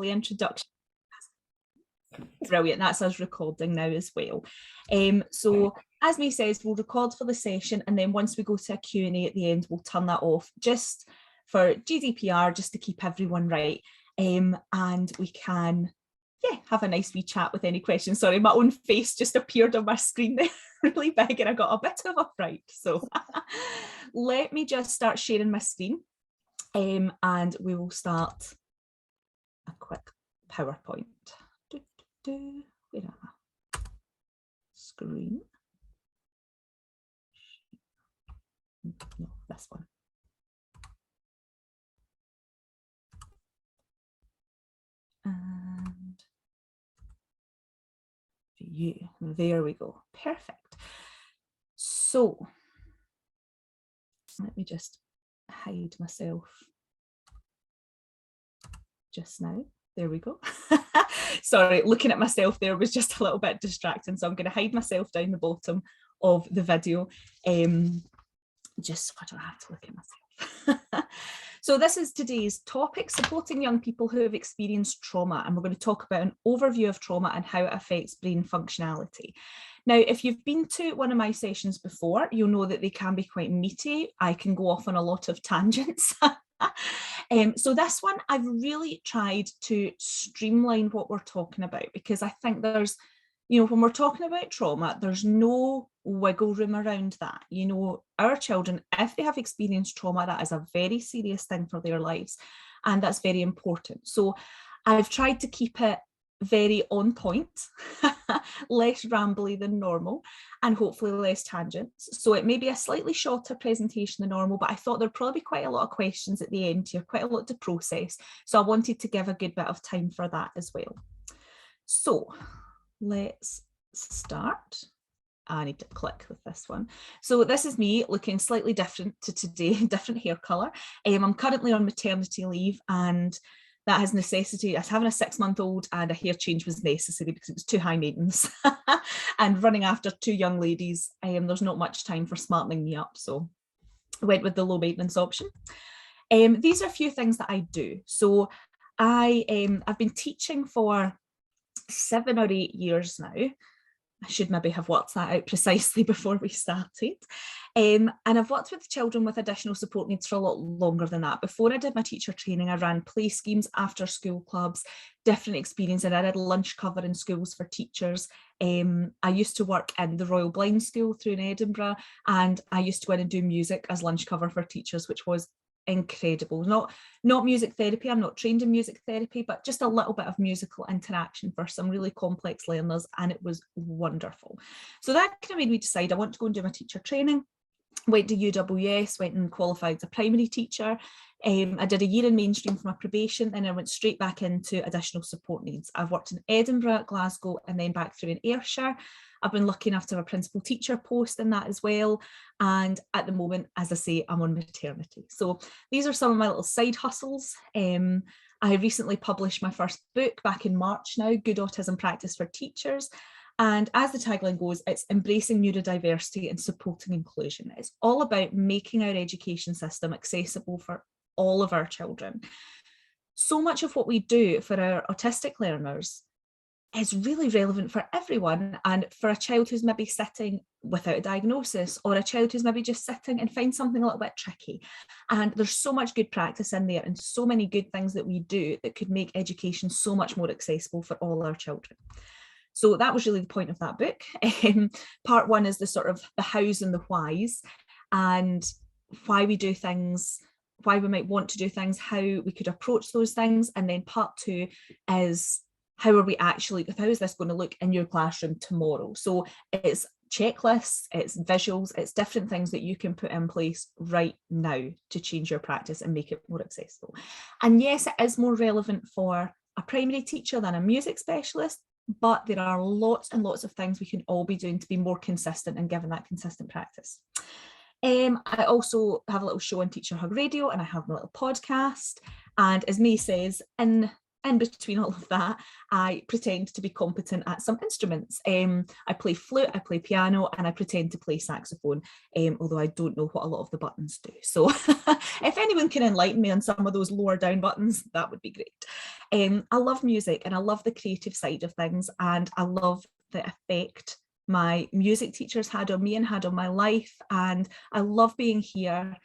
introduction. Brilliant, that's us recording now as well. So as May says, we'll record for the session, and then once we go to a Q&A at the end, we'll turn that off just for GDPR, just to keep everyone right. And we can, have a nice wee chat with any questions. Sorry, my own face just appeared on my screen there really big and I got a bit of a fright. So let me just start sharing my screen, and we will start a quick PowerPoint. Where am I? Screen. No, this one. And view. There we go. Perfect. So let me just hide myself just now. There we go. Sorry, looking at myself there was just a little bit distracting. So I'm going to hide myself down the bottom of the video, just so I don't have to look at myself. So this is today's topic, supporting young people who have experienced trauma. And we're going to talk about an overview of trauma and how it affects brain functionality. Now, if you've been to one of my sessions before, you'll know that they can be quite meaty. I can go off on a lot of tangents. So this one, I've really tried to streamline what we're talking about, because I think there's, when we're talking about trauma, there's no wiggle room around that. Our children, if they have experienced trauma, that is a very serious thing for their lives, and that's very important. So I've tried to keep it very on point, less rambly than normal, and hopefully less tangents. So it may be a slightly shorter presentation than normal, but I thought there'd probably be quite a lot of questions at the end here, quite a lot to process. So I wanted to give a good bit of time for that as well. So let's start. I need to click with this one. So this is me looking slightly different to today, different hair colour. I'm currently on maternity leave, and that has necessity. I was having a 6-month-old, and a hair change was necessary because it was too high maintenance. And running after 2 young ladies, there's not much time for smartening me up. So I went with the low maintenance option. These are a few things that I do. So I've been teaching for 7 or 8 years now. I should maybe have worked that out precisely before we started. And I've worked with children with additional support needs for a lot longer than that. Before I did my teacher training, I ran play schemes, after school clubs, different experiences. I did lunch cover in schools for teachers. I used to work in the Royal Blind School through in Edinburgh, and I used to go in and do music as lunch cover for teachers, which was incredible. Not music therapy, I'm not trained in music therapy, but just a little bit of musical interaction for some really complex learners, and it was wonderful. So that kind of made me decide I want to go and do my teacher training. Went to UWS, went and qualified as a primary teacher. I did a year in mainstream for my probation, and I went straight back into additional support needs. I've worked in Edinburgh, Glasgow, and then back through in Ayrshire. I've been lucky enough to have a principal teacher post in that as well. And at the moment, as I say, I'm on maternity. So these are some of my little side hustles. I recently published my first book back in March now, Good Autism Practice for Teachers. And as the tagline goes, it's embracing neurodiversity and supporting inclusion. It's all about making our education system accessible for all of our children. So much of what we do for our autistic learners is really relevant for everyone, and for a child who's maybe sitting without a diagnosis, or a child who's maybe just sitting and finds something a little bit tricky. And there's so much good practice in there, and so many good things that we do that could make education so much more accessible for all our children. So that was really the point of that book. Part 1 is the sort of the hows and the whys, and why we do things, why we might want to do things, how we could approach those things. And then part 2 is how is this going to look in your classroom tomorrow? So it's checklists, it's visuals, it's different things that you can put in place right now to change your practice and make it more accessible. And yes, it is more relevant for a primary teacher than a music specialist, but there are lots and lots of things we can all be doing to be more consistent and giving that consistent practice. I also have a little show on Teacher Hug Radio, and I have a little podcast. And as May says, in in between all of that, I pretend to be competent at some instruments. I play flute, I play piano, and I pretend to play saxophone, although I don't know what a lot of the buttons do. So if anyone can enlighten me on some of those lower down buttons, that would be great. I love music and I love the creative side of things, and I love the effect my music teachers had on me and had on my life. And I love being here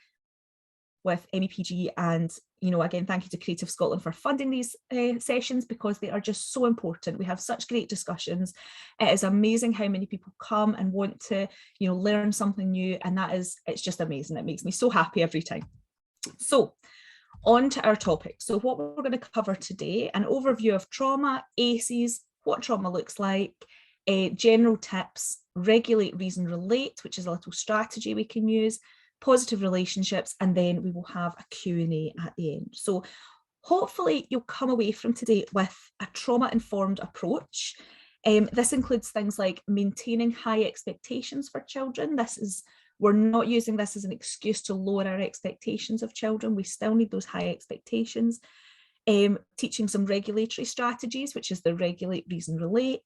with MEPG, and again, thank you to Creative Scotland for funding these sessions, because they are just so important. We have such great discussions. It is amazing how many people come and want to learn something new, and it's just amazing. It makes me so happy every time. So on to our topic. So what we're going to cover today: an overview of trauma, ACEs, what trauma looks like, general tips, regulate, reason, relate, which is a little strategy we can use, positive relationships, and then we will have a Q&A at the end. So hopefully you'll come away from today with a trauma-informed approach. This includes things like maintaining high expectations for children. We're not using this as an excuse to lower our expectations of children. We still need those high expectations. Teaching some regulatory strategies, which is the regulate, reason, relate.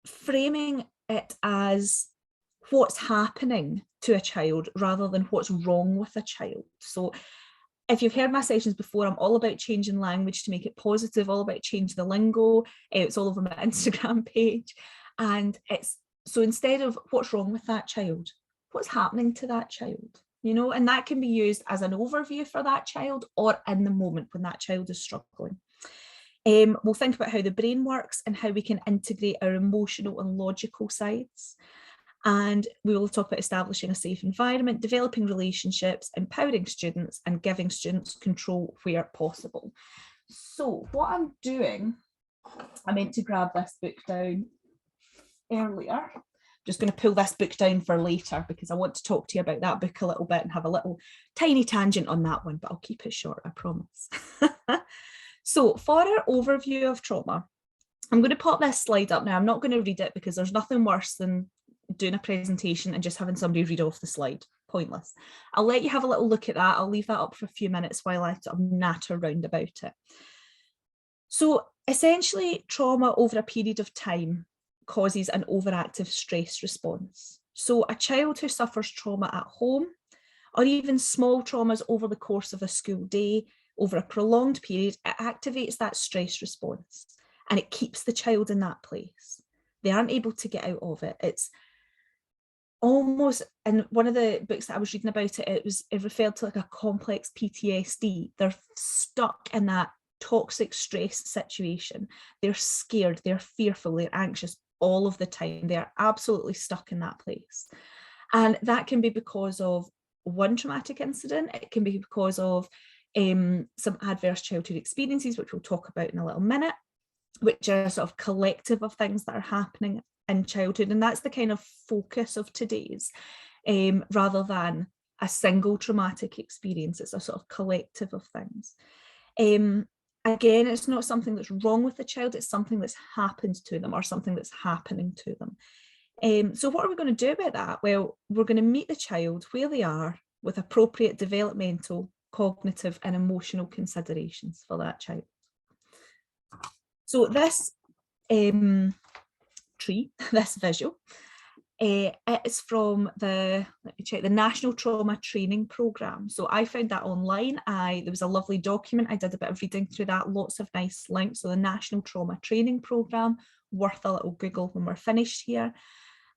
Framing it as what's happening to a child rather than what's wrong with a child. So if you've heard my sessions before, I'm all about changing language to make it positive, all about change the lingo. It's all over my Instagram page. And so instead of what's wrong with that child, what's happening to that child, and that can be used as an overview for that child or in the moment when that child is struggling. We'll think about how the brain works and how we can integrate our emotional and logical sides. And we will talk about establishing a safe environment, developing relationships, empowering students, and giving students control where possible. So what I'm doing, I meant to grab this book down earlier. I'm just going to pull this book down for later because I want to talk to you about that book a little bit and have a little tiny tangent on that one, but I'll keep it short, I promise. So for our overview of trauma, I'm going to pop this slide up now. I'm not going to read it because there's nothing worse than doing a presentation and just having somebody read off the slide. Pointless. I'll let you have a little look at that. I'll leave that up for a few minutes while I sort of natter around about it. So essentially, trauma over a period of time causes an overactive stress response. So a child who suffers trauma at home, or even small traumas over the course of a school day, over a prolonged period, it activates that stress response and it keeps the child in that place. They aren't able to get out of it. It's almost, in one of the books that I was reading about it, it referred to like a complex PTSD. They're stuck in that toxic stress situation. They're scared, they're fearful, they're anxious all of the time. They're absolutely stuck in that place. And that can be because of one traumatic incident. It can be because of some adverse childhood experiences, which we'll talk about in a little minute, which are a sort of collective of things that are happening in childhood. And that's the kind of focus of today's, rather than a single traumatic experience. It's a sort of collective of things. Again, it's not something that's wrong with the child, it's something that's happened to them or something that's happening to them. So what are we going to do about that? Well, we're going to meet the child where they are with appropriate developmental, cognitive and emotional considerations for that child. So this this visual, it's from the National Trauma Training Programme. So I found that online. There was a lovely document. I did a bit of reading through that, lots of nice links. So the National Trauma Training Programme, worth a little Google when we're finished here.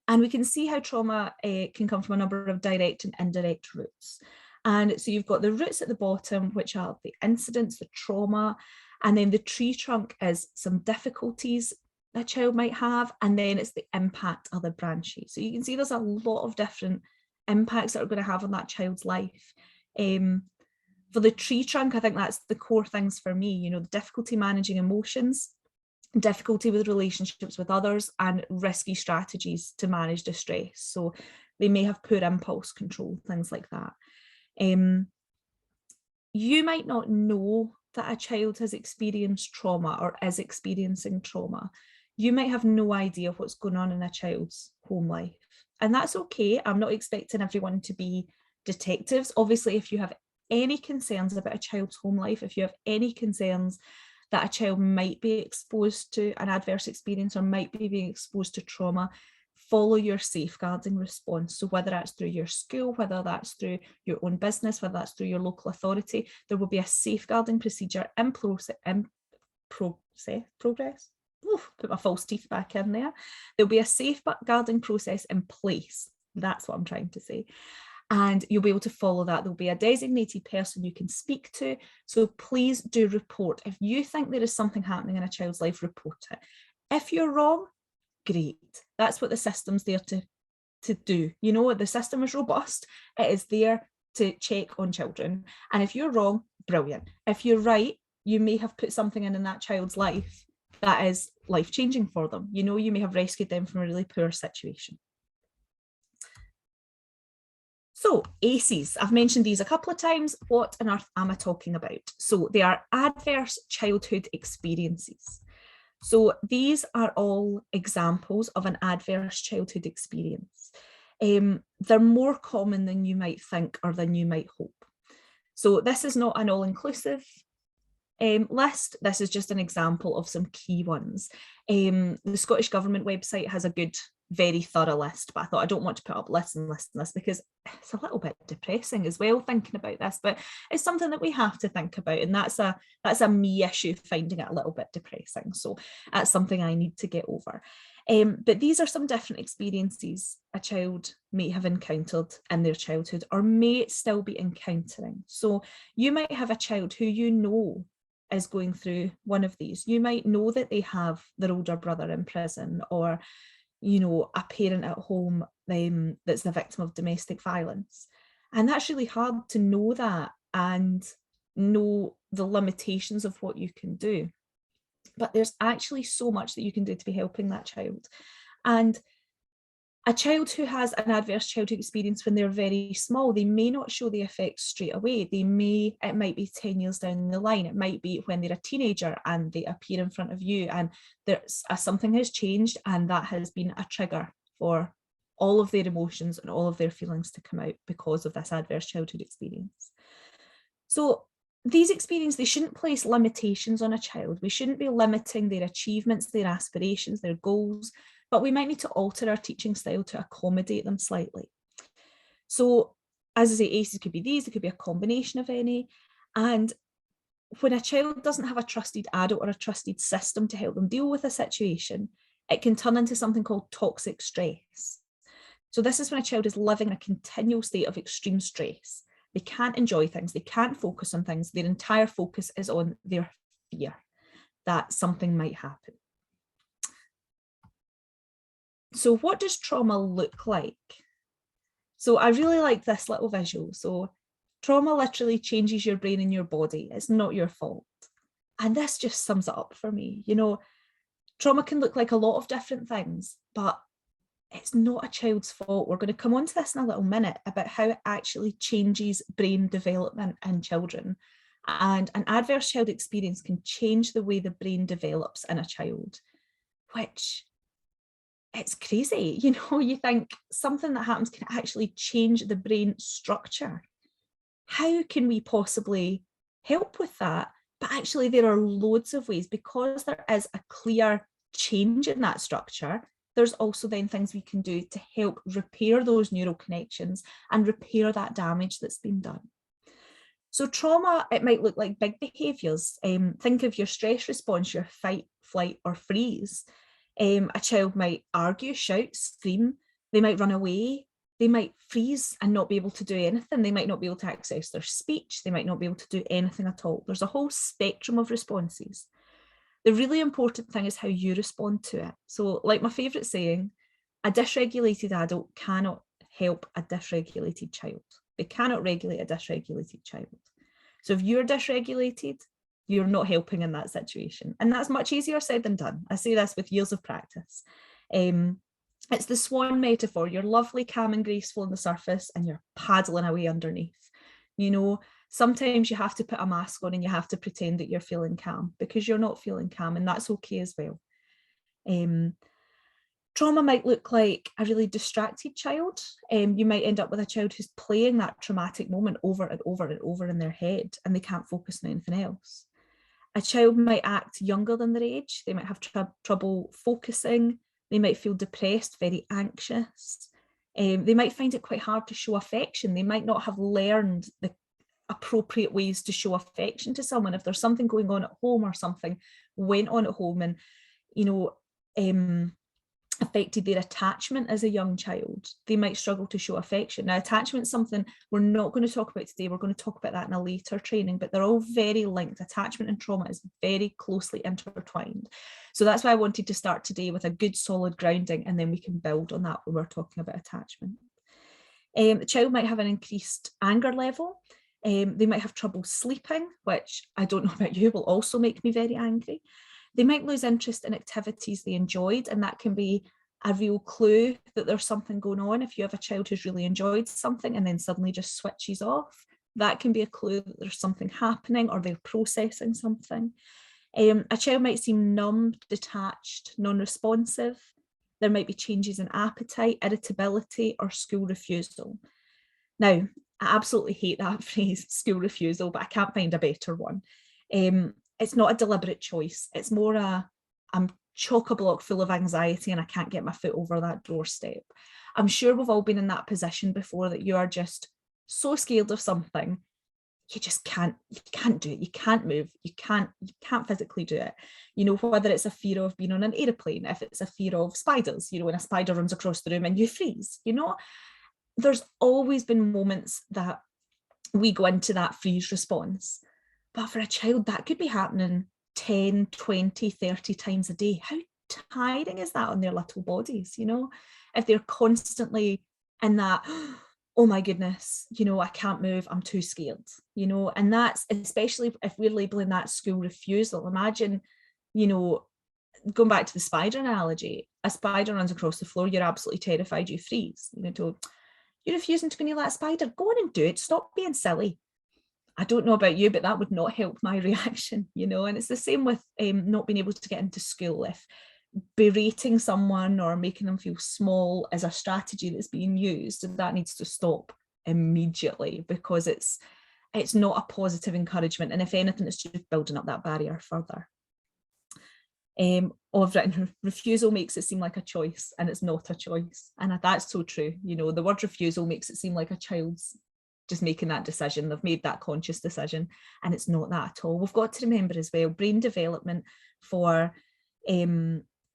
And we can see how trauma can come from a number of direct and indirect roots. And so you've got the roots at the bottom, which are the incidents, the trauma, and then the tree trunk is some difficulties a child might have, and then it's the impact of the branches. So you can see there's a lot of different impacts that are going to have on that child's life. For the tree trunk, I think that's the core things for me, the difficulty managing emotions, difficulty with relationships with others, and risky strategies to manage distress. So they may have poor impulse control, things like that. You might not know that a child has experienced trauma or is experiencing trauma. You might have no idea what's going on in a child's home life. And that's okay. I'm not expecting everyone to be detectives. Obviously, if you have any concerns about a child's home life, if you have any concerns that a child might be exposed to an adverse experience or might be being exposed to trauma, follow your safeguarding response. So whether that's through your school, whether that's through your own business, whether that's through your local authority, there will be a safeguarding procedure in progress. Oof, put my false teeth back in there. There'll be a safeguarding process in place. That's what I'm trying to say. And you'll be able to follow that. There'll be a designated person you can speak to. So please do report. If you think there is something happening in a child's life, report it. If you're wrong, great. That's what the system's there to do. You know, the system is robust. It is there to check on children. And if you're wrong, brilliant. If you're right, you may have put something in that child's life that is life-changing for them. You know, you may have rescued them from a really poor situation. So ACEs, I've mentioned these a couple of times. What on earth am I talking about? So they are adverse childhood experiences. So these are all examples of an adverse childhood experience. They're more common than you might think or than you might hope. So this is not an all-inclusive list. This is just an example of some key ones. The Scottish Government website has a good, very thorough list, but I thought I don't want to put up lists and lists and lists because it's a little bit depressing as well thinking about this, but it's something that we have to think about, and that's a me issue, finding it a little bit depressing. So that's something I need to get over. But these are some different experiences a child may have encountered in their childhood or may still be encountering. So you might have a child who you know is going through one of these. You might know that they have their older brother in prison, or you know, a parent at home that's the victim of domestic violence. And that's really hard to know that and know the limitations of what you can do. But there's actually so much that you can do to be helping that child. And a child who has an adverse childhood experience when they're very small, they may not show the effects straight away. It might be 10 years down the line. It might be when they're a teenager and they appear in front of you and something has changed, and that has been a trigger for all of their emotions and all of their feelings to come out because of this adverse childhood experience. So these experiences, they shouldn't place limitations on a child. We shouldn't be limiting their achievements, their aspirations, their goals, but we might need to alter our teaching style to accommodate them slightly. So as I say, ACEs could be these, it could be a combination of any. And when a child doesn't have a trusted adult or a trusted system to help them deal with a situation, it can turn into something called toxic stress. So this is when a child is living in a continual state of extreme stress. They can't enjoy things, they can't focus on things, their entire focus is on their fear that something might happen. So what does trauma look like? So I really like this little visual. So trauma literally changes your brain and your body. It's not your fault. And this just sums it up for me. You know, trauma can look like a lot of different things, but it's not a child's fault. We're going to come on to this in a little minute about how it actually changes brain development in children. And an adverse child experience can change the way the brain develops in a child, which it's crazy. You know, you think something that happens can actually change the brain structure. How can we possibly help with that? But actually there are loads of ways, because there is a clear change in that structure. There's also then things we can do to help repair those neural connections and repair that damage that's been done. So trauma, it might look like big behaviours. Think of your stress response, your fight, flight or freeze. A child might argue, shout, scream, they might run away, they might freeze and not be able to do anything, they might not be able to access their speech, they might not be able to do anything at all. There's a whole spectrum of responses. The really important thing is how you respond to it. So like my favourite saying, a dysregulated adult cannot help a dysregulated child. They cannot regulate a dysregulated child. So if you're dysregulated, you're not helping in that situation. And that's much easier said than done. I say this with years of practice. It's the swan metaphor. You're lovely, calm and graceful on the surface and you're paddling away underneath. You know, sometimes you have to put a mask on and you have to pretend that you're feeling calm because you're not feeling calm, and that's okay as well. Trauma might look like a really distracted child. You might end up with a child who's playing that traumatic moment over and over and over in their head, and they can't focus on anything else. A child might act younger than their age. They might have trouble focusing. They might feel depressed, very anxious. They might find it quite hard to show affection. They might not have learned the appropriate ways to show affection to someone. If there's something going on at home or something went on at home and, you know, affected their attachment as a young child, they might struggle to show affection. Now, attachment is something we're not going to talk about today. We're going to talk about that in a later training, but they're all very linked. Attachment and trauma is very closely intertwined. So that's why I wanted to start today with a good solid grounding, and then we can build on that when we're talking about attachment. The child might have an increased anger level. They might have trouble sleeping, which I don't know about you, will also make me very angry. They might lose interest in activities they enjoyed, and that can be a real clue that there's something going on. If you have a child who's really enjoyed something and then suddenly just switches off, that can be a clue that there's something happening or they're processing something. A child might seem numb, detached, non-responsive. There might be changes in appetite, irritability, or school refusal. Now, I absolutely hate that phrase, school refusal, but I can't find a better one. It's not a deliberate choice. It's more I'm chock-a-block full of anxiety and I can't get my foot over that doorstep. I'm sure we've all been in that position before, that you are just so scared of something, you just can't do it. You can't move. You can't physically do it. You know, whether it's a fear of being on an airplane, if it's a fear of spiders, you know, when a spider runs across the room and you freeze, you know, there's always been moments that we go into that freeze response. But for a child, that could be happening 10, 20, 30 times a day. How tiring is that on their little bodies, you know? If they're constantly in that, oh my goodness, you know, I can't move, I'm too scared, you know? And that's, especially if we're labeling that school refusal. Imagine, you know, going back to the spider analogy, a spider runs across the floor, you're absolutely terrified, you freeze. You know, told, you're refusing to go near that spider, go on and do it, stop being silly. I don't know about you, but that would not help my reaction, you know. And it's the same with not being able to get into school. If berating someone or making them feel small is a strategy that's being used, that needs to stop immediately, because it's not a positive encouragement. And if anything, it's just building up that barrier further. I've written, refusal makes it seem like a choice, and it's not a choice. And that's so true. You know, the word refusal makes it seem like a child's just making that decision. They've made that conscious decision, and it's not that at all. We've got to remember as well, brain development for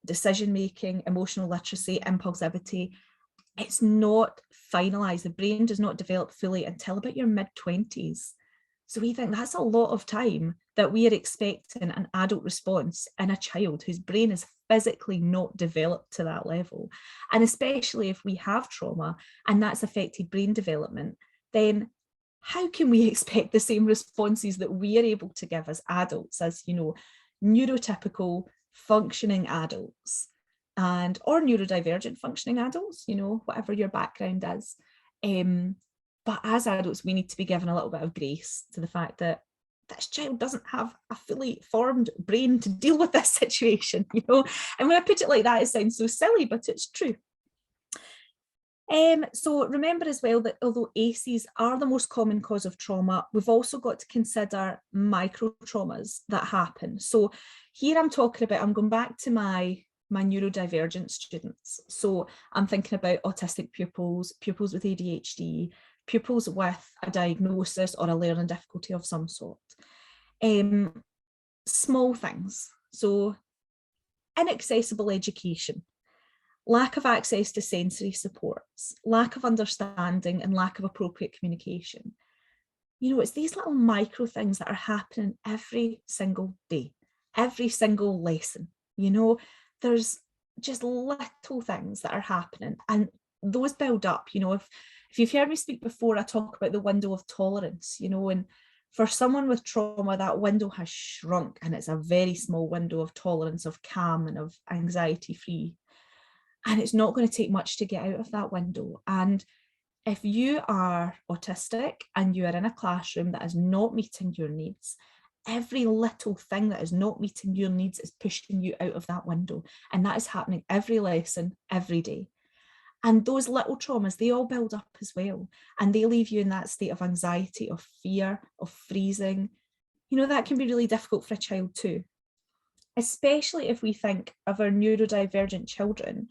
decision making, emotional literacy, impulsivity, it's not finalized. The brain does not develop fully until about your mid-20s. So we think that's a lot of time that we are expecting an adult response in a child whose brain is physically not developed to that level. And especially if we have trauma and that's affected brain development, then how can we expect the same responses that we are able to give as adults, as, you know, neurotypical functioning adults, and or neurodivergent functioning adults, you know, whatever your background is. But as adults, we need to be given a little bit of grace to the fact that this child doesn't have a fully formed brain to deal with this situation, you know. And when I put it like that, it sounds so silly, but it's true. So remember as well that although ACEs are the most common cause of trauma, we've also got to consider micro traumas that happen. So here I'm talking about, I'm going back to my neurodivergent students. So I'm thinking about autistic pupils, pupils with ADHD, pupils with a diagnosis or a learning difficulty of some sort. Small things. So inaccessible education, lack of access to sensory supports, lack of understanding and lack of appropriate communication. You know, it's these little micro things that are happening every single day, every single lesson. You know, there's just little things that are happening, and those build up. You know, if you've heard me speak before, I talk about the window of tolerance, you know, and for someone with trauma, that window has shrunk, and it's a very small window of tolerance, of calm and of anxiety free. And it's not going to take much to get out of that window. And if you are autistic and you are in a classroom that is not meeting your needs, every little thing that is not meeting your needs is pushing you out of that window. And that is happening every lesson, every day. And those little traumas, they all build up as well. And they leave you in that state of anxiety, of fear, of freezing. You know, that can be really difficult for a child too, especially if we think of our neurodivergent children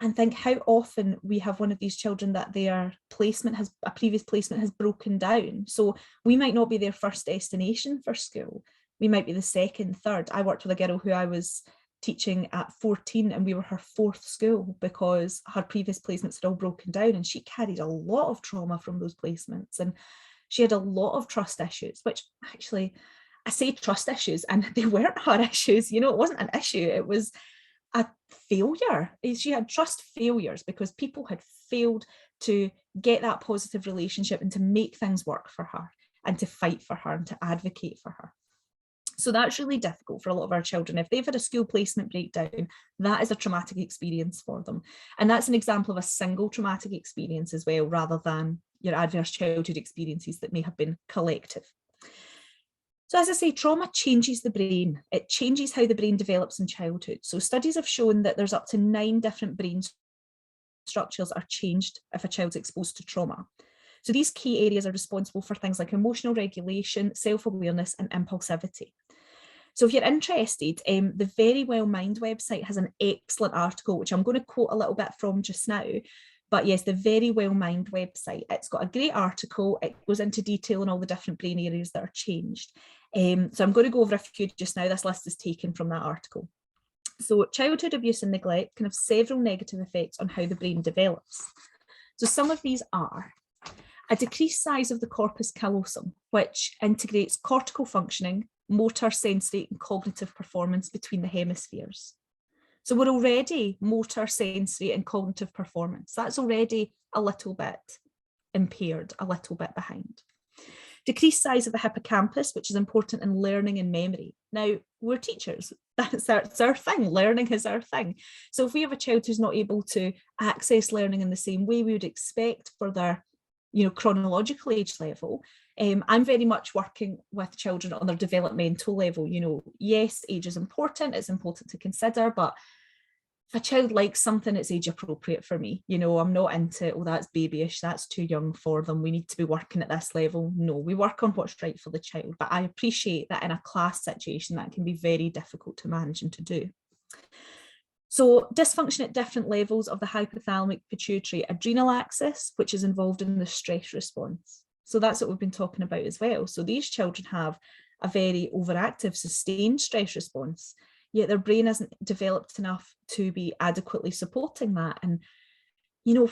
and think how often we have one of these children that their previous placement has broken down. So we might not be their first destination for school. We might be the second, third. I worked with a girl who I was teaching at 14 and we were her fourth school because her previous placements had all broken down, and she carried a lot of trauma from those placements, and she had a lot of trust issues, which actually, I say trust issues and they weren't her issues, you know, it wasn't an issue, it was a failure. She had trust failures because people had failed to get that positive relationship and to make things work for her and to fight for her and to advocate for her. So that's really difficult for a lot of our children. If they've had a school placement breakdown, that is a traumatic experience for them. And that's an example of a single traumatic experience as well, rather than your adverse childhood experiences that may have been collective. So as I say, trauma changes the brain. It changes how the brain develops in childhood. So studies have shown that there's up to 9 different brain structures are changed if a child's exposed to trauma. So these key areas are responsible for things like emotional regulation, self-awareness, and impulsivity. So if you're interested, the Very Well Mind website has an excellent article, which I'm going to quote a little bit from just now. But yes, the Very Well Mind website, it's got a great article. It goes into detail on all the different brain areas that are changed. So I'm going to go over a few just now. This list is taken from that article. So childhood abuse and neglect can have several negative effects on how the brain develops. So some of these are a decreased size of the corpus callosum, which integrates cortical functioning, motor, sensory, and cognitive performance between the hemispheres. So we're already motor, sensory, and cognitive performance. That's already a little bit impaired, a little bit behind. Decreased size of the hippocampus, which is important in learning and memory. Now, we're teachers. That's our thing. Learning is our thing. So if we have a child who's not able to access learning in the same way we would expect for their chronological age level, I'm very much working with children on their developmental level. Yes, age is important. It's important to consider, but if a child likes something, it's age appropriate for me. I'm not into, oh, that's babyish, that's too young for them, we need to be working at this level. No, we work on what's right for the child. But I appreciate that in a class situation, that can be very difficult to manage and to do. So dysfunction at different levels of the hypothalamic pituitary adrenal axis, which is involved in the stress response. So that's what we've been talking about as well. So these children have a very overactive, sustained stress response, yet their brain isn't developed enough to be adequately supporting that. And,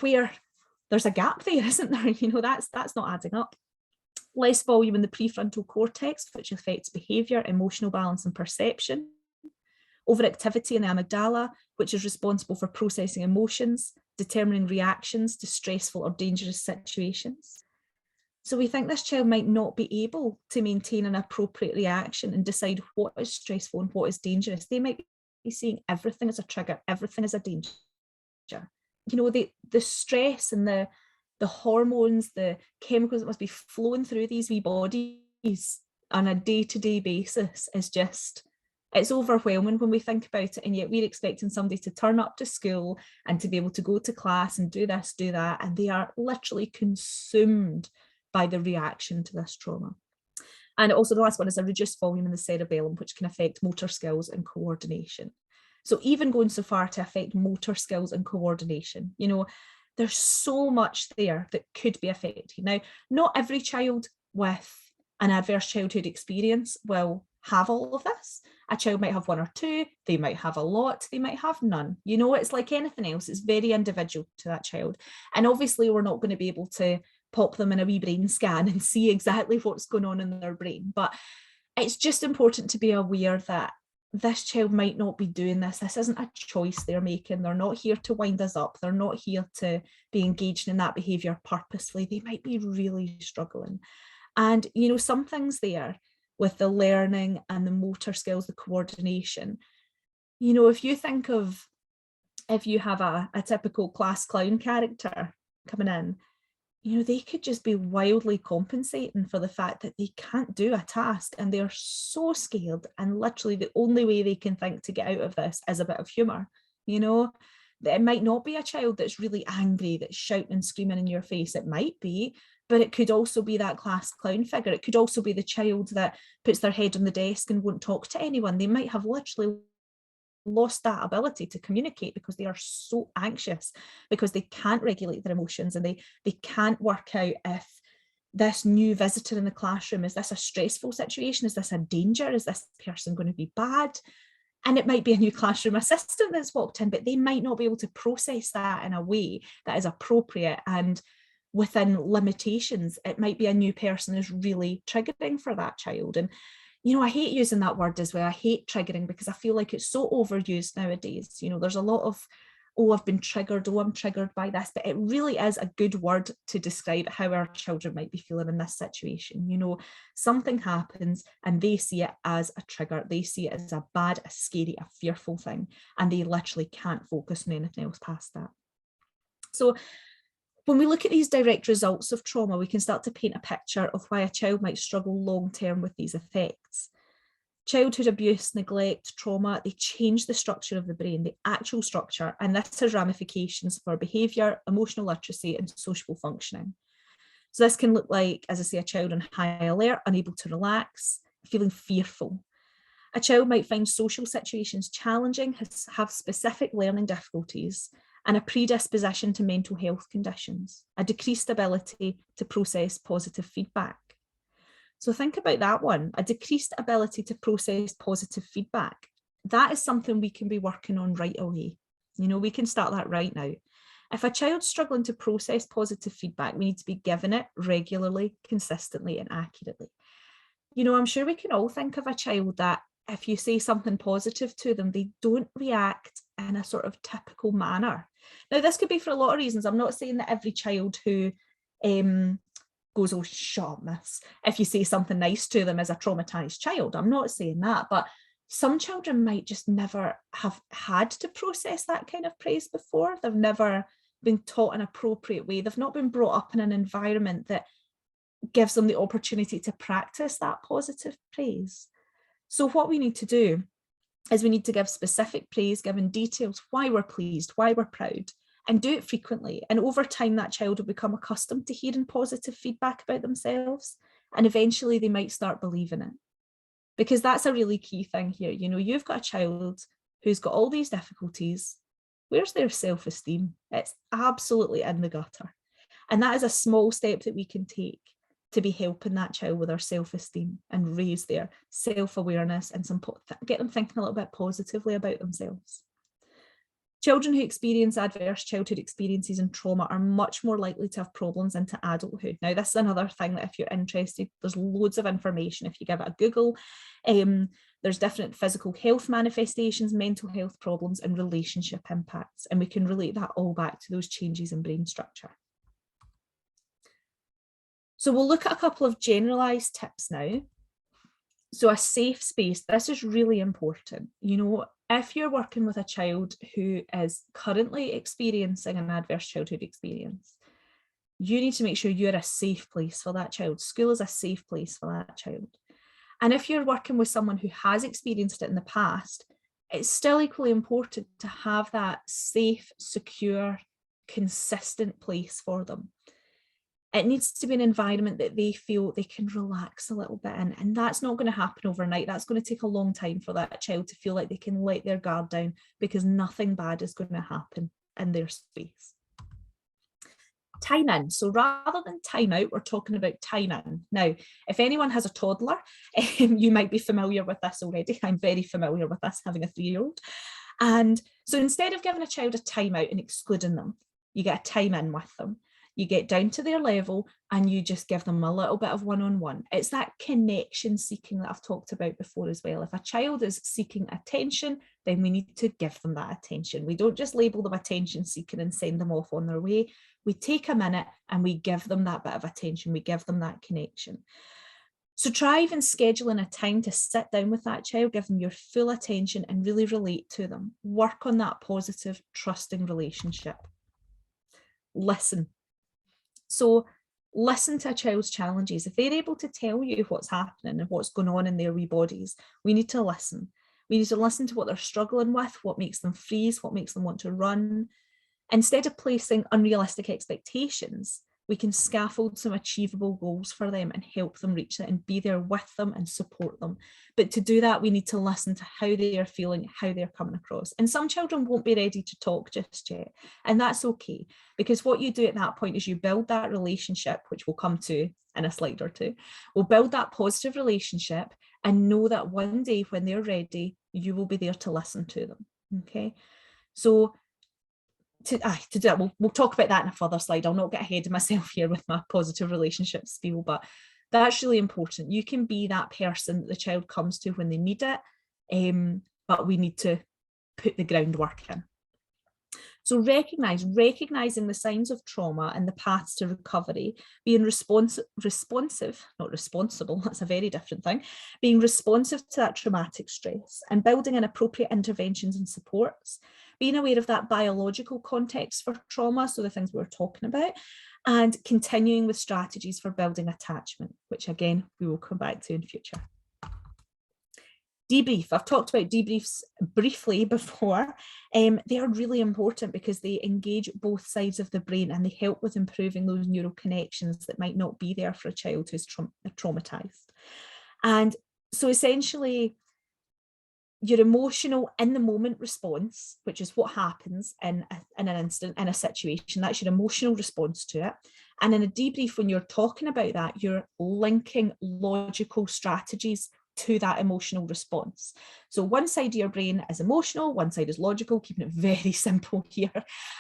where there's a gap there, isn't there? That's not adding up. Less volume in the prefrontal cortex, which affects behaviour, emotional balance, and perception. Overactivity in the amygdala, which is responsible for processing emotions, determining reactions to stressful or dangerous situations. So we think this child might not be able to maintain an appropriate reaction and decide what is stressful and what is dangerous. They might be seeing everything as a trigger, everything as a danger. The stress and the hormones, the chemicals that must be flowing through these wee bodies on a day-to-day basis is just, it's overwhelming when we think about it, and yet we're expecting somebody to turn up to school and to be able to go to class and do this, do that, and they are literally consumed by the reaction to this trauma. And also the last one is a reduced volume in the cerebellum, which can affect motor skills and coordination. So even going so far to affect motor skills and coordination, there's so much there that could be affected. Now, not every child with an adverse childhood experience will have all of this. A child might have 1 or 2, they might have a lot, they might have none. It's like anything else, it's very individual to that child. And obviously we're not going to be able to pop them in a wee brain scan and see exactly what's going on in their brain. But it's just important to be aware that this child might not be doing this. This isn't a choice they're making. They're not here to wind us up. They're not here to be engaged in that behaviour purposefully. They might be really struggling. And, some things there with the learning and the motor skills, the coordination, if you think of, if you have a typical class clown character coming in, they could just be wildly compensating for the fact that they can't do a task and they're so scared, and literally the only way they can think to get out of this is a bit of humour. It might not be a child that's really angry, that's shouting and screaming in your face. It might be, but it could also be that class clown figure. It could also be the child that puts their head on the desk and won't talk to anyone. They might have literally lost that ability to communicate because they are so anxious, because they can't regulate their emotions, and they can't work out if this new visitor in the classroom, is this a stressful situation? Is this a danger? Is this person going to be bad? And it might be a new classroom assistant that's walked in, but they might not be able to process that in a way that is appropriate and within limitations. It might be a new person who's really triggering for that child. And I hate using that word as well. I hate triggering because I feel like it's so overused nowadays. There's a lot of, oh, I've been triggered, oh, I'm triggered by this, but it really is a good word to describe how our children might be feeling in this situation. Something happens and they see it as a trigger. They see it as a bad, a scary, a fearful thing, and they literally can't focus on anything else past that. So when we look at these direct results of trauma, we can start to paint a picture of why a child might struggle long-term with these effects. Childhood abuse, neglect, trauma, they change the structure of the brain, the actual structure, and this has ramifications for behaviour, emotional literacy, and social functioning. So this can look like, as I say, a child on high alert, unable to relax, feeling fearful. A child might find social situations challenging, have specific learning difficulties, and a predisposition to mental health conditions, a decreased ability to process positive feedback. So think about that one, a decreased ability to process positive feedback. That is something we can be working on right away. We can start that right now. If a child's struggling to process positive feedback, we need to be given it regularly, consistently, and accurately. I'm sure we can all think of a child that if you say something positive to them, they don't react in a sort of typical manner. Now, this could be for a lot of reasons. I'm not saying that every child who goes, oh, shut up, miss, if you say something nice to them is a traumatized child. I'm not saying that, but some children might just never have had to process that kind of praise before. They've never been taught an appropriate way. They've not been brought up in an environment that gives them the opportunity to practice that positive praise. So what we need to do is we need to give specific praise, given details, why we're pleased, why we're proud, and do it frequently. And over time, that child will become accustomed to hearing positive feedback about themselves. And eventually they might start believing it. Because that's a really key thing here. You've got a child who's got all these difficulties. Where's their self-esteem? It's absolutely in the gutter. And that is a small step that we can take to be helping that child with their self-esteem and raise their self-awareness and get them thinking a little bit positively about themselves. Children who experience adverse childhood experiences and trauma are much more likely to have problems into adulthood. Now, this is another thing that if you're interested, there's loads of information. If you give it a Google, there's different physical health manifestations, mental health problems, and relationship impacts. And we can relate that all back to those changes in brain structure. So we'll look at a couple of generalized tips now. So a safe space, this is really important. If you're working with a child who is currently experiencing an adverse childhood experience, you need to make sure you're a safe place for that child. School is a safe place for that child. And if you're working with someone who has experienced it in the past, it's still equally important to have that safe, secure, consistent place for them. It needs to be an environment that they feel they can relax a little bit in. And that's not going to happen overnight. That's going to take a long time for that child to feel like they can let their guard down, because nothing bad is going to happen in their space. Time in. So rather than time out, we're talking about time in. Now, if anyone has a toddler, you might be familiar with this already. I'm very familiar with this, having a 3-year-old. And so instead of giving a child a time out and excluding them, you get a time in with them. You get down to their level and you just give them a little bit of one-on-one. It's that connection seeking that I've talked about before as well. If a child is seeking attention, then we need to give them that attention. We don't just label them attention seeking and send them off on their way. We take a minute and we give them that bit of attention. We give them that connection. So try even scheduling a time to sit down with that child, give them your full attention and really relate to them. Work on that positive, trusting relationship. Listen. So listen to a child's challenges. If they're able to tell you what's happening and what's going on in their wee bodies, we need to listen. We need to listen to what they're struggling with, what makes them freeze, what makes them want to run. Instead of placing unrealistic expectations, we can scaffold some achievable goals for them and help them reach it and be there with them and support them. But to do that, we need to listen to how they are feeling, how they're coming across. And some children won't be ready to talk just yet. And that's okay, because what you do at that point is you build that relationship, which we'll come to in a slide or two. We'll build that positive relationship and know that one day when they're ready, you will be there to listen to them. Okay. So to do that, we'll talk about that in a further slide. I'll not get ahead of myself here with my positive relationship spiel, but that's really important. You can be that person that the child comes to when they need it, but we need to put the groundwork in. So recognizing the signs of trauma and the paths to recovery, being responsive, not responsible, that's a very different thing, being responsive to that traumatic stress and building in appropriate interventions and supports, being aware of that biological context for trauma, so the things we were talking about, and continuing with strategies for building attachment, which again, we will come back to in future. Debrief. I've talked about debriefs briefly before. They are really important because they engage both sides of the brain and they help with improving those neural connections that might not be there for a child who's traumatized. And so essentially, your emotional in the moment response, which is what happens in an instant, in a situation, that's your emotional response to it. And in a debrief, when you're talking about that, you're linking logical strategies to that emotional response. So one side of your brain is emotional, one side is logical, keeping it very simple here.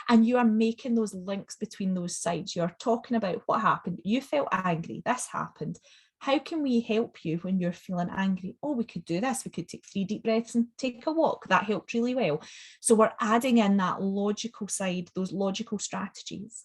And you are making those links between those sides. You're talking about what happened. You felt angry, this happened. How can we help you when you're feeling angry? Oh, we could do this. We could take 3 deep breaths and take a walk. That helped really well. So we're adding in that logical side, those logical strategies.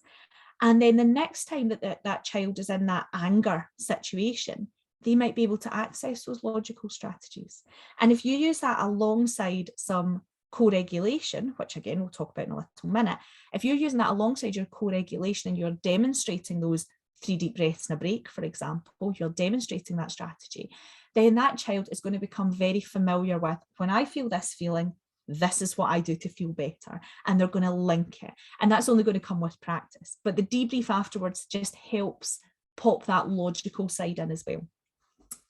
And then the next time that child is in that anger situation, they might be able to access those logical strategies. And if you use that alongside some co-regulation, which again, we'll talk about in a little minute, if you're using that alongside your co-regulation and you're demonstrating those 3 deep breaths and a break, for example, you're demonstrating that strategy, then that child is going to become very familiar with, when I feel this feeling, this is what I do to feel better. And they're going to link it. And that's only going to come with practice. But the debrief afterwards just helps pop that logical side in as well.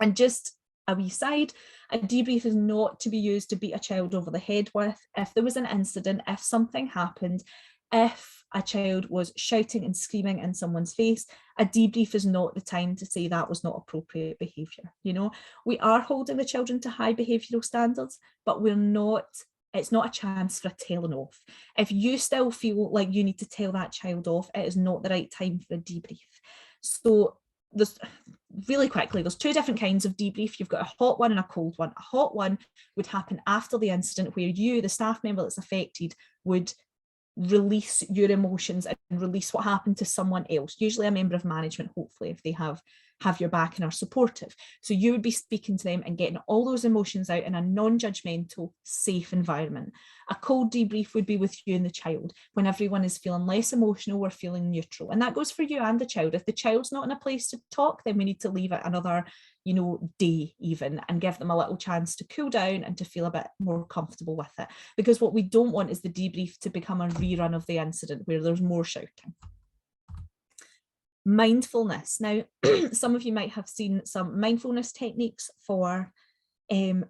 And just a wee side, a debrief is not to be used to beat a child over the head with. If there was an incident, if something happened, if a child was shouting and screaming in someone's face, a debrief is not the time to say that was not appropriate behaviour. You know, we are holding the children to high behavioural standards, but we're not, it's not a chance for a telling off. If you still feel like you need to tell that child off, it is not the right time for a debrief. So there's, really quickly, there's 2 different kinds of debrief. You've got a hot one and a cold one. A hot one would happen after the incident, where you, the staff member that's affected, would release your emotions and release what happened to someone else, usually a member of management, hopefully, if they have your back and are supportive. So you would be speaking to them and getting all those emotions out in a non-judgmental, safe environment. A cold debrief would be with you and the child, when everyone is feeling less emotional, we're feeling neutral. And that goes for you and the child. If the child's not in a place to talk, then we need to leave it another, day even, and give them a little chance to cool down and to feel a bit more comfortable with it. Because what we don't want is the debrief to become a rerun of the incident where there's more shouting. Mindfulness. Now, some of you might have seen some mindfulness techniques for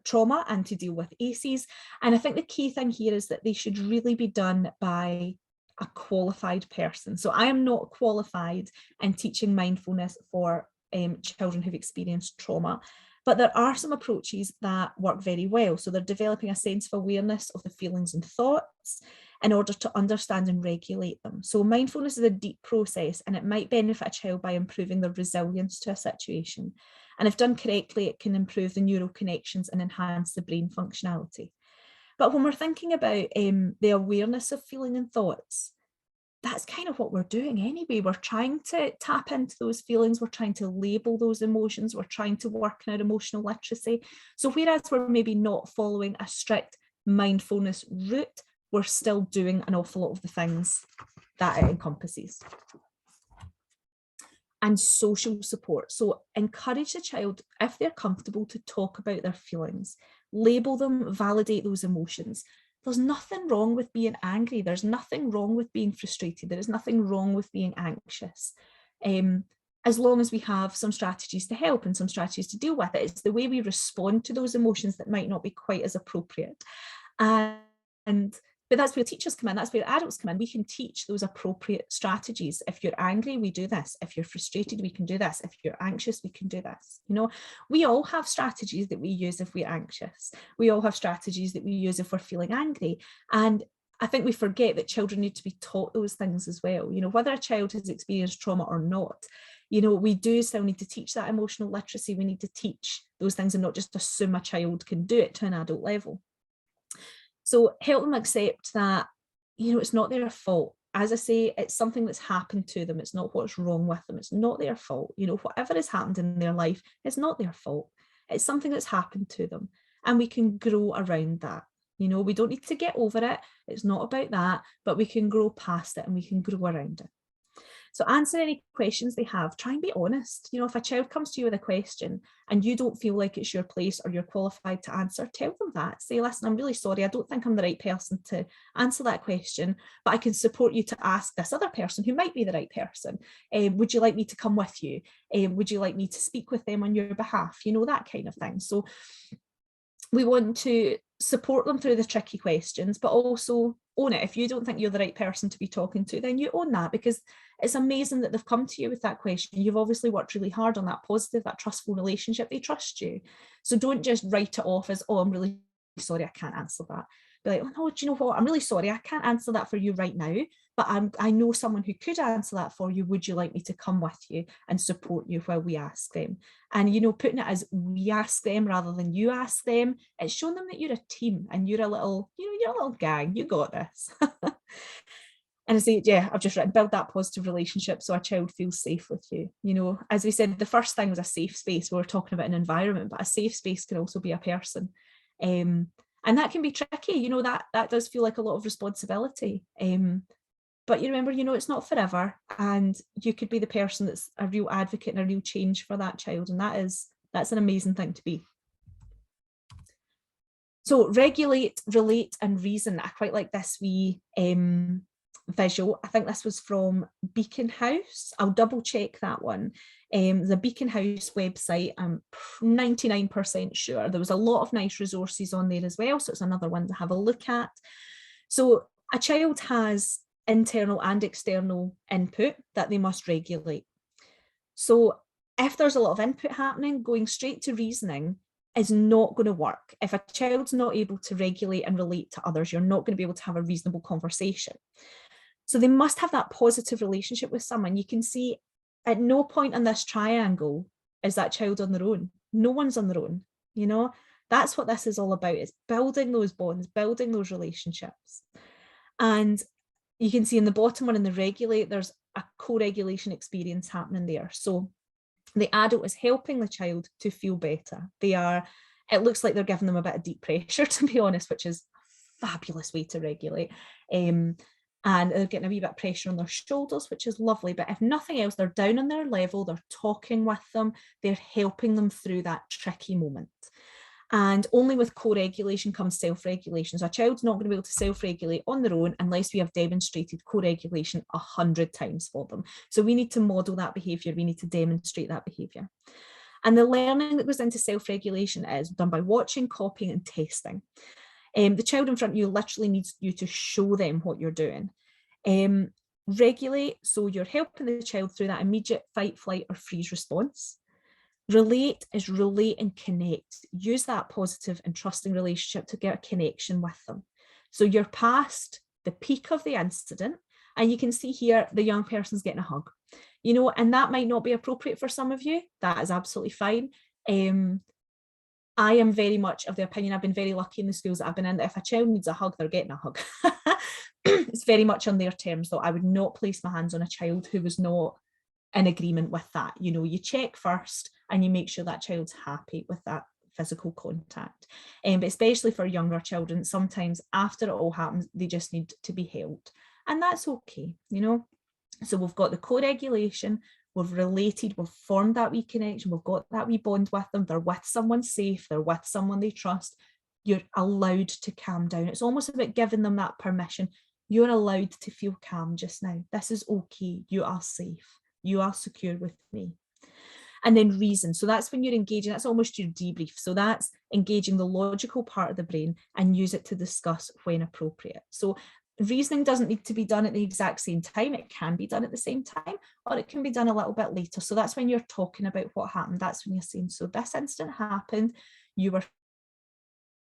trauma and to deal with ACEs. And I think the key thing here is that they should really be done by a qualified person. So I am not qualified in teaching mindfulness for children who've experienced trauma, but there are some approaches that work very well. So they're developing a sense of awareness of the feelings and thoughts in order to understand and regulate them. So mindfulness is a deep process, and it might benefit a child by improving their resilience to a situation. And if done correctly, it can improve the neural connections and enhance the brain functionality. But when we're thinking about the awareness of feeling and thoughts, that's kind of what we're doing anyway. We're trying to tap into those feelings. We're trying to label those emotions. We're trying to work on our emotional literacy. So whereas we're maybe not following a strict mindfulness route, we're still doing an awful lot of the things that it encompasses. and social support. So encourage the child, if they're comfortable, to talk about their feelings, label them, validate those emotions. There's nothing wrong with being angry. There's nothing wrong with being frustrated. There is nothing wrong with being anxious. As long as we have some strategies to help and some strategies to deal with it. It's the way we respond to those emotions that might not be quite as appropriate. But that's where teachers come in, that's where adults come in. We can teach those appropriate strategies. If you're angry, we do this. If you're frustrated, we can do this. If you're anxious, we can do this. You know, we all have strategies that we use if we're anxious. We all have strategies that we use if we're feeling angry. And I think we forget that children need to be taught those things as well. You know, whether a child has experienced trauma or not, you know, we do still need to teach that emotional literacy. We need to teach those things and not just assume a child can do it to an adult level. So help them accept that, you know, it's not their fault. As I say, it's something that's happened to them. It's not what's wrong with them. It's not their fault. You know, whatever has happened in their life, it's not their fault. It's something that's happened to them. And we can grow around that. You know, we don't need to get over it. It's not about that, but we can grow past it and we can grow around it. So answer any questions they have. Try and be honest. You know, if a child comes to you with a question and you don't feel like it's your place or you're qualified to answer, tell them that. Say, listen, I'm really sorry. I don't think I'm the right person to answer that question, but I can support you to ask this other person who might be the right person. Would you like me to come with you? Would you like me to speak with them on your behalf? You know, that kind of thing. So we want to support them through the tricky questions, but also own it. If you don't think you're the right person to be talking to, then you own that, because it's amazing that they've come to you with that question. You've obviously worked really hard on that positive, that trustful relationship. They trust you. So don't just write it off as, oh, I'm really sorry, I can't answer that. Be like, oh no, do you know what? I'm really sorry, I can't answer that for you right now, but I know someone who could answer that for you. Would you like me to come with you and support you while we ask them? And, you know, putting it as we ask them rather than you ask them, it's showing them that you're a team and you're a little, you know, you're a little gang, you got this. And I say, yeah, I've just written, build that positive relationship so a child feels safe with you. You know, as we said, the first thing was a safe space. We were talking about an environment, but a safe space can also be a person. And that can be tricky, you know, that does feel like a lot of responsibility. But you remember, you know, it's not forever, and you could be the person that's a real advocate and a real change for that child. And that's an amazing thing to be. So regulate, relate, and reason. I quite like this wee visual. I think this was from Beacon House. I'll double check that one. The Beacon House website, I'm 99% sure. There was a lot of nice resources on there as well. So it's another one to have a look at. So a child has internal and external input that they must regulate. So if there's a lot of input happening, going straight to reasoning is not going to work. If a child's not able to regulate and relate to others, you're not going to be able to have a reasonable conversation. So they must have that positive relationship with someone. You can see at no point in this triangle is that child on their own. No one's on their own, you know. That's what this is all about. It's building those bonds, building those relationships. And you can see in the bottom one, in the regulate, there's a co-regulation experience happening there. So the adult is helping the child to feel better. It looks like they're giving them a bit of deep pressure, to be honest, which is a fabulous way to regulate. And they're getting a wee bit of pressure on their shoulders, which is lovely. But if nothing else, they're down on their level, they're talking with them, they're helping them through that tricky moment. And only with co-regulation comes self-regulation. So a child's not going to be able to self-regulate on their own unless we have demonstrated co-regulation 100 times for them. So we need to model that behaviour. We need to demonstrate that behaviour. And the learning that goes into self-regulation is done by watching, copying, and testing. The child in front of you literally needs you to show them what you're doing. Regulate, so you're helping the child through that immediate fight, flight, or freeze response. Relate is relate and connect. Use that positive and trusting relationship to get a connection with them. So you're past the peak of the incident, and you can see here the young person's getting a hug, you know, and that might not be appropriate for some of you. That is absolutely fine. I am very much of the opinion, I've been very lucky in the schools that I've been in, that if a child needs a hug, they're getting a hug. It's very much on their terms, though. I would not place my hands on a child who was not in agreement with that. You know, you check first and you make sure that child's happy with that physical contact. But especially for younger children, sometimes after it all happens, they just need to be held. And that's okay, you know. So we've got the co-regulation, we've related, we've formed that wee connection, we've got that wee bond with them, they're with someone safe, they're with someone they trust, you're allowed to calm down. It's almost about giving them that permission. You're allowed to feel calm just now. This is okay. You are safe. You are secure with me. And then reason. So that's when you're engaging, that's almost your debrief. So that's engaging the logical part of the brain and use it to discuss when appropriate. So reasoning doesn't need to be done at the exact same time. It can be done at the same time, or it can be done a little bit later. So that's when you're talking about what happened. That's when you're saying, so this incident happened. You were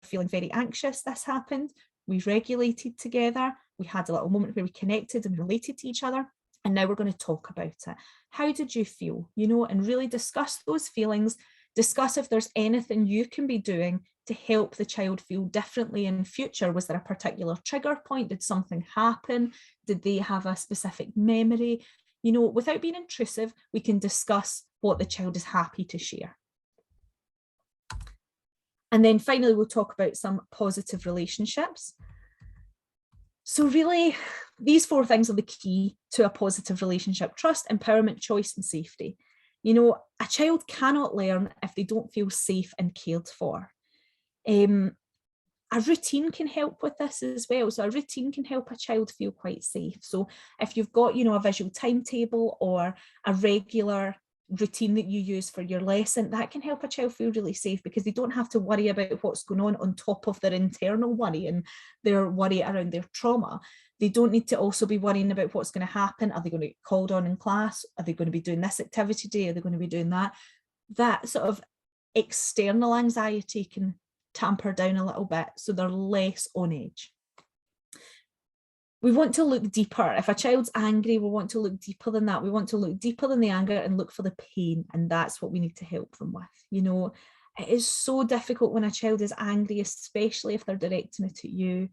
feeling very anxious. This happened. We regulated together. We had a little moment where we connected and related to each other. And now we're going to talk about it. How did you feel? You know, and really discuss those feelings, discuss if there's anything you can be doing to help the child feel differently in future. Was there a particular trigger point? Did something happen? Did they have a specific memory? You know, without being intrusive, we can discuss what the child is happy to share. And then finally, we'll talk about some positive relationships. So really, these 4 things are the key to a positive relationship: trust, empowerment, choice, and safety. You know, a child cannot learn if they don't feel safe and cared for. A routine can help with this as well. So a routine can help a child feel quite safe. So if you've got, you know, a visual timetable or a regular routine that you use for your lesson, that can help a child feel really safe, because they don't have to worry about what's going on top of their internal worry and their worry around their trauma. They don't need to also be worrying about what's going to happen. Are they going to get called on in class? Are they going to be doing this activity today? Are they going to be doing that? That sort of external anxiety can tamper down a little bit, so they're less on edge. We want to look deeper. If a child's angry, we want to look deeper than that. We want to look deeper than the anger and look for the pain, and that's what we need to help them with. You know, it is so difficult when a child is angry, especially if they're directing it at you,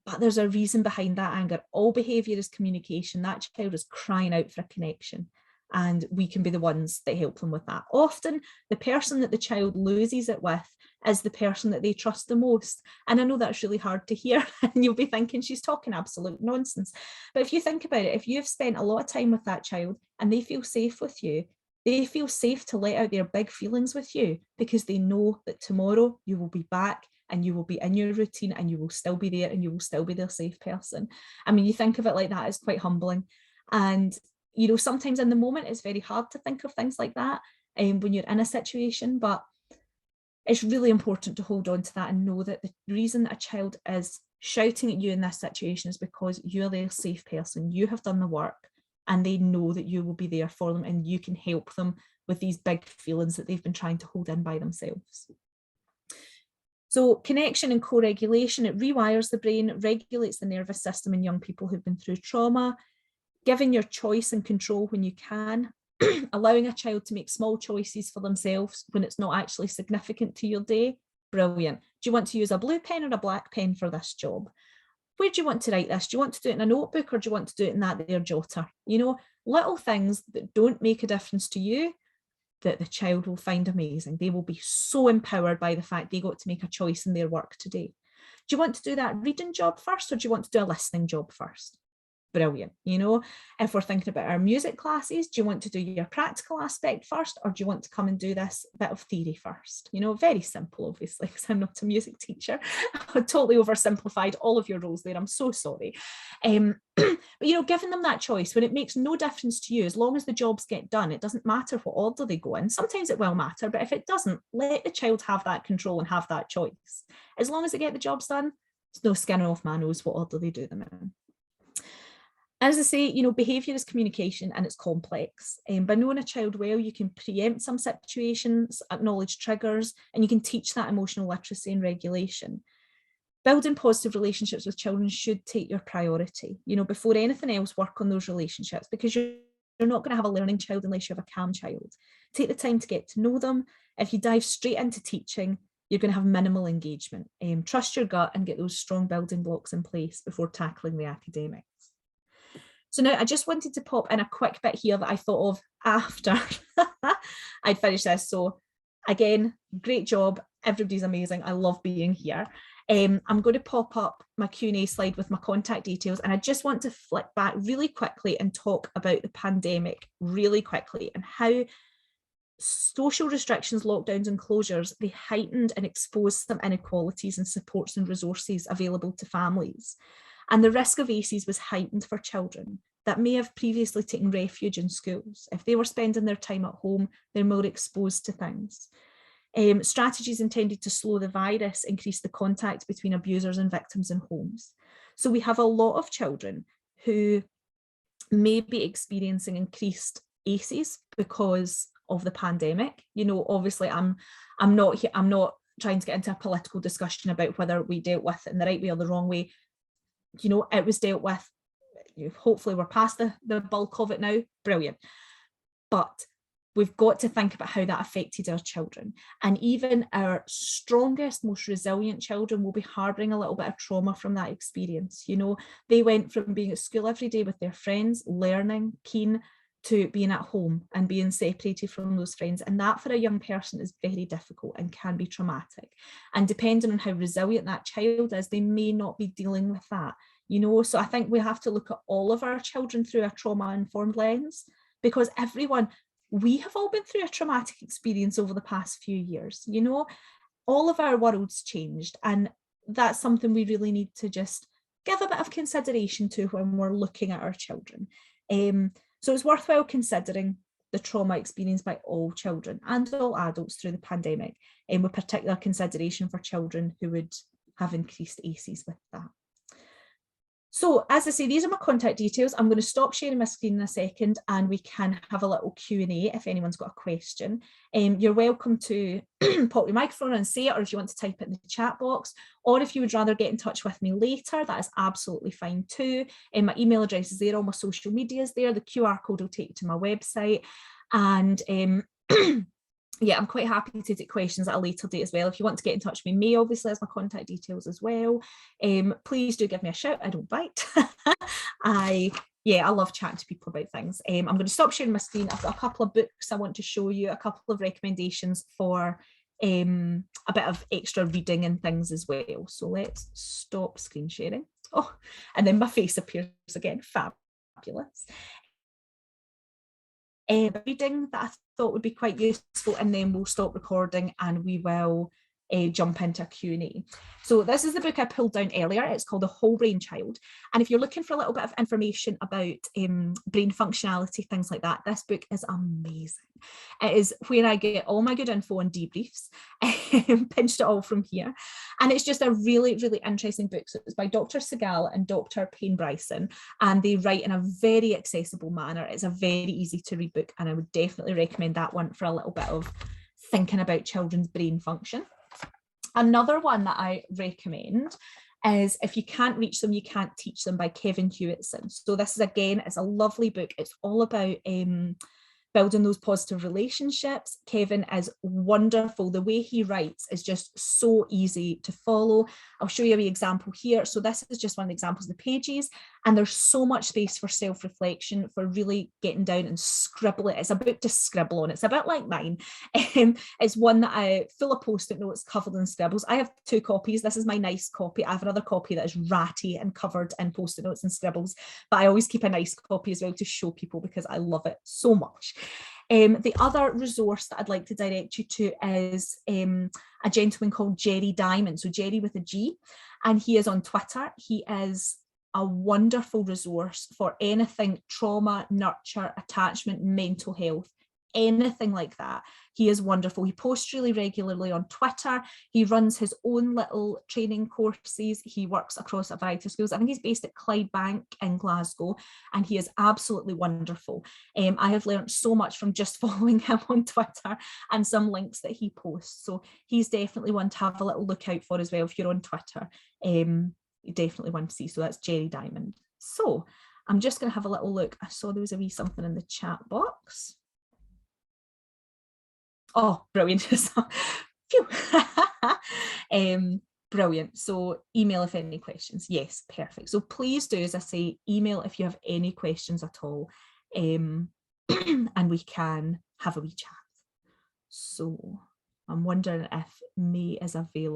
but there's a reason behind that anger. All behaviour is communication. That child is crying out for a connection, and we can be the ones that help them with that. Often the person that the child loses it with is the person that they trust the most. And I know that's really hard to hear, and you'll be thinking she's talking absolute nonsense. But if you think about it, if you've spent a lot of time with that child and they feel safe with you, they feel safe to let out their big feelings with you, because they know that tomorrow you will be back and you will be in your routine and you will still be there and you will still be their safe person. I mean, you think of it like that, it's quite humbling. And, you know, sometimes in the moment it's very hard to think of things like that when you're in a situation, but it's really important to hold on to that and know that the reason a child is shouting at you in this situation is because you're their safe person. You have done the work and they know that you will be there for them and you can help them with these big feelings that they've been trying to hold in by themselves. So connection and co-regulation, it rewires the brain, regulates the nervous system in young people who've been through trauma, giving your choice and control when you can, allowing a child to make small choices for themselves when it's not actually significant to your day. Brilliant. Do you want to use a blue pen or a black pen for this job? Where do you want to write this? Do you want to do it in a notebook or do you want to do it in that there jotter? You know, little things that don't make a difference to you that the child will find amazing. They will be so empowered by the fact they got to make a choice in their work today. Do you want to do that reading job first or do you want to do a listening job first? Brilliant. You know, if we're thinking about our music classes, do you want to do your practical aspect first or do you want to come and do this bit of theory first? You know, very simple, obviously, because I'm not a music teacher. I totally oversimplified all of your roles there. I'm so sorry. But, you know, giving them that choice when it makes no difference to you, as long as the jobs get done, it doesn't matter what order they go in. Sometimes it will matter, but if it doesn't, let the child have that control and have that choice. As long as they get the jobs done, there's no skin off my nose what order they do them in. As I say, you know, behaviour is communication and it's complex. By knowing a child well, you can preempt some situations, acknowledge triggers, and you can teach that emotional literacy and regulation. Building positive relationships with children should take your priority. You know, before anything else, work on those relationships because you're not going to have a learning child unless you have a calm child. Take the time to get to know them. If you dive straight into teaching, you're going to have minimal engagement. Trust your gut and get those strong building blocks in place before tackling the academics. So now I just wanted to pop in a quick bit here that I thought of after I'd finished this. So again, great job. Everybody's amazing. I love being here. I'm going to pop up my Q&A slide with my contact details, and I just want to flick back really quickly and talk about the pandemic really quickly and how social restrictions, lockdowns and closures, they heightened and exposed some inequalities in supports and resources available to families. And the risk of ACEs was heightened for children that may have previously taken refuge in schools. If they were spending their time at home, they're more exposed to things. Strategies intended to slow the virus increase the contact between abusers and victims in homes. So we have a lot of children who may be experiencing increased ACEs because of the pandemic. You know, obviously I'm not trying to get into a political discussion about whether we dealt with it in the right way or the wrong way. You know, it was dealt with. Hopefully we're past the bulk of it now. Brilliant. But we've got to think about how that affected our children. And even our strongest, most resilient children will be harboring a little bit of trauma from that experience. You know, they went from being at school every day with their friends, learning, keen, to being at home and being separated from those friends. And that for a young person is very difficult and can be traumatic. And depending on how resilient that child is, they may not be dealing with that. You know, so I think we have to look at all of our children through a trauma-informed lens, because we have all been through a traumatic experience over the past few years. You know, all of our worlds changed, and that's something we really need to just give a bit of consideration to when we're looking at our children. So it's worthwhile considering the trauma experienced by all children and all adults through the pandemic, and with particular consideration for children who would have increased ACEs with that. So as I say, these are my contact details. I'm going to stop sharing my screen in a second and we can have a little Q&A if anyone's got a question. You're welcome to pop your microphone and say it, or if you want to type it in the chat box, or if you would rather get in touch with me later, that is absolutely fine too. My email address is there, all my social media is there, the QR code will take you to my website. And yeah, I'm quite happy to take questions at a later date as well. If you want to get in touch with me, obviously has my contact details as well. Please do give me a shout, I don't bite. I love chatting to people about things. I'm going to stop sharing my screen. I've got a couple of books I want to show you, a couple of recommendations for a bit of extra reading and things as well. So let's stop screen sharing. Oh, and then my face appears again, fabulous. Reading that I thought would be quite useful, and then we'll stop recording and we will jump into a Q&A. So this is the book I pulled down earlier. It's called The Whole Brain Child. And if you're looking for a little bit of information about brain functionality, things like that, this book is amazing. It is where I get all my good info and debriefs, pinched it all from here. And it's just a really, really interesting book. So it's by Dr. Segal and Dr. Payne Bryson, and they write in a very accessible manner. It's a very easy to read book, and I would definitely recommend that one for a little bit of thinking about children's brain function. Another one that I recommend is If You Can't Reach Them, You Can't Teach Them by Kevin Hewitson. So this is, again, it's a lovely book. It's all about building those positive relationships. Kevin is wonderful. The way he writes is just so easy to follow. I'll show you a wee example here. So this is just one of the examples of the pages, and there's so much space for self-reflection, for really getting down and scribbling. It's a book to scribble on. It's a bit like mine. It's one that I full of post-it notes covered in scribbles. I have two copies. This is my nice copy. I have another copy that is ratty and covered in post-it notes and scribbles, but I always keep a nice copy as well to show people because I love it so much. The other resource that I'd like to direct you to is a gentleman called Jerry Diamond, so Jerry with a G, and he is on Twitter. He is a wonderful resource for anything trauma, nurture, attachment, mental health, anything like that. He is wonderful. He posts really regularly on Twitter. He runs his own little training courses. He works across a variety of schools. I think he's based at Clydebank in Glasgow, and he is absolutely wonderful. I have learned so much from just following him on Twitter and some links that he posts. So he's definitely one to have a little look out for as well if you're on Twitter. Definitely one to see. So that's Jerry Diamond. So I'm just going to have a little look. I saw there was a wee something in the chat box. Oh, brilliant. Brilliant. So email if any questions. Yes, perfect. So please do, as I say, email if you have any questions at all, and we can have a wee chat. So I'm wondering if May is available.